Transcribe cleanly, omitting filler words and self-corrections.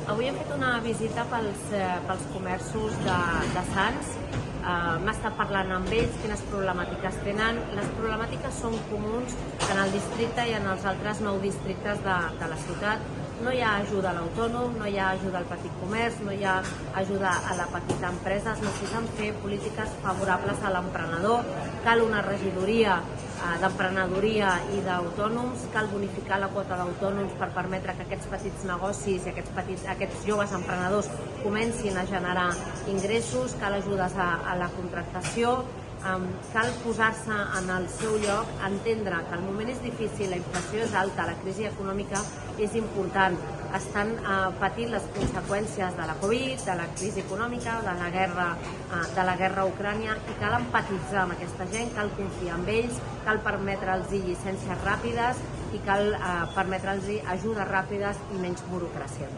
Avui hem fet una visita pels comerços de Sants. M'ha estat parlant amb ells quines problemàtiques tenen. Les problemàtiques són comuns en el districte i en els altres 9 districtes de la ciutat. No hi ha ajuda a l'autònom, no hi ha ajuda al petit comerç, no hi ha ajuda a la petita empresa. Es necessiten fer polítiques favorables a l'emprenedor. Cal una regidoria d'emprenedoria i d'autònoms, cal bonificar la quota d'autònoms per permetre que aquests petits negocis i aquests joves emprenedors comencin a generar ingressos, cal ajudes a la contractació, cal posar-se en el seu lloc, entendre que el moment és difícil, la inflació és alta, la crisi econòmica és important, estan patint les conseqüències de la Covid, de la crisi econòmica, de la guerra a Ucrània, i cal empatitzar amb aquesta gent, cal confiar en ells, cal permetre'ls llicències ràpides i cal permetre'ls ajudes ràpides i menys burocràcia.